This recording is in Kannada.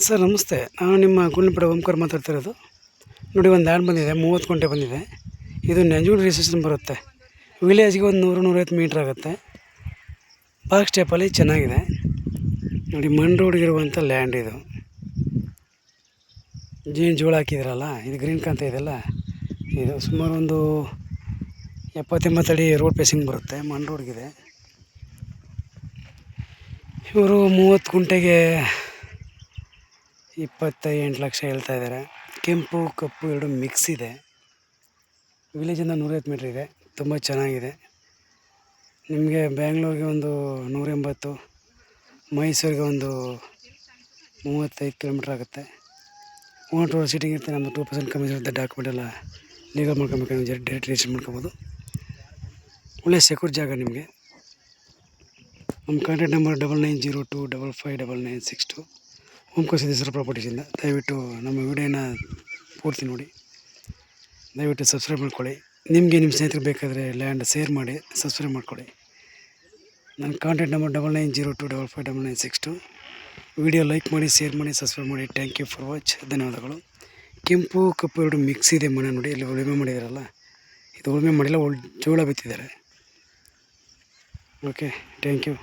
ಸರ್ ನಮಸ್ತೆ. ನಾನು ನಿಮ್ಮ ಗುಂಡ್ಲುಪೇಟೆ ಓಂಕಾರ ಮಾತಾಡ್ತಿರೋದು. ನೋಡಿ, ಒಂದು ಲ್ಯಾಂಡ್ ಬಂದಿದೆ, 30 ಗುಂಟೆ ಬಂದಿದೆ. ಇದು ನಂಜನಗೂಡು ರಿಜಿಸ್ಟ್ರೇಷನ್ ಬರುತ್ತೆ. ವಿಲೇಜ್ಗೆ ಒಂದು 100-150 ಮೀಟ್ರ್ ಆಗುತ್ತೆ. ಬಾಕ್ಸ್ ಟೈಪಲ್ಲಿ ಚೆನ್ನಾಗಿದೆ. ನೋಡಿ, ಮಣ್ ರೋಡ್ಗಿರುವಂಥ ಲ್ಯಾಂಡ್ ಇದು. ಜೋಳ ಹಾಕಿದ್ರಲ್ಲ, ಇದು ಗ್ರೀನ್ ಕಾಣ್ತಾ ಇದೆಯಲ್ಲ, ಇದು ಸುಮಾರು ಒಂದು 70-80 ಅಡಿ ರೋಡ್ ಪೇಸಿಂಗ್ ಬರುತ್ತೆ. ಮಣ್ ರೋಡ್ಗಿದೆ. ಇವರು 30 ಗುಂಟೆಗೆ 28 ಲಕ್ಷ ಹೇಳ್ತಾ ಇದ್ದಾರೆ. ಕೆಂಪು ಕಪ್ಪು ಎರಡು ಮಿಕ್ಸ್ ಇದೆ. ವಿಲೇಜಿಂದ 150 ಮೀಟ್ರ್ ಇದೆ. ತುಂಬ ಚೆನ್ನಾಗಿದೆ. ನಿಮಗೆ ಬ್ಯಾಂಗ್ಳೂರಿಗೆ ಒಂದು 180, ಮೈಸೂರಿಗೆ ಒಂದು 35 ಕಿಲೋಮೀಟ್ರ್ ಆಗುತ್ತೆ. ಓನ್ ರೋಡ್ ಸೀಟಿಂಗ್ ಇರುತ್ತೆ. ನಮ್ಮ 2% ಕಮ್ಮಿ ಇರುತ್ತೆ. ಡಾಕ್ಯುಮೆಂಟ್ ಎಲ್ಲ ಲೀಗಲ್ ಮಾಡ್ಕೊಬೇಕು, ಡೈರೆಕ್ಟ್ ರಿಜಿಸ್ಟರ್ ಮಾಡ್ಕೊಬೋದು. ಒಳ್ಳೆಯ ಸೆಕ್ಯೂರ್ ಜಾಗ. ನಿಮಗೆ ನಮ್ಮ ಕಾಂಟ್ಯಾಕ್ಟ್ ನಂಬರ್ 9902559962. ಓಂಕಾರ ಸಿದ್ದೇಶ್ವರ ಪ್ರಾಪರ್ಟೀಸಿಂದ. ದಯವಿಟ್ಟು ನಮ್ಮ ವಿಡಿಯೋನ ಪೂರ್ತಿ ನೋಡಿ. ದಯವಿಟ್ಟು ಸಬ್ಸ್ಕ್ರೈಬ್ ಮಾಡ್ಕೊಳ್ಳಿ. ನಿಮಗೆ ನಿಮ್ಮ ಸ್ನೇಹಿತರಿಗೆ ಬೇಕಾದರೆ ಲ್ಯಾಂಡ್ ಶೇರ್ ಮಾಡಿ, ಸಬ್ಸ್ಕ್ರೈಬ್ ಮಾಡ್ಕೊಳ್ಳಿ. ನನ್ನ ಕಾಂಟ್ಯಾಕ್ಟ್ ನಂಬರ್ 9902559962. ವಿಡಿಯೋ ಲೈಕ್ ಮಾಡಿ, ಶೇರ್ ಮಾಡಿ, ಸಬ್ಸ್ಕ್ರೈಬ್ ಮಾಡಿ. Thank you for watch. ಧನ್ಯವಾದಗಳು. ಕೆಂಪು ಕಪ್ಪು ಎರಡು ಮಿಕ್ಸ್ ಇದೆ ಮನೆ. ನೋಡಿ, ಇಲ್ಲಿ ಉಳುಮೆ ಮಾಡಿದಾರಲ್ಲ, ಇದು ಉಳುಮೆ ಮಾಡಿಲ್ಲ, ಜೋಳ ಬಿತ್ತಿದ್ದಾರೆ. Okay, thank you.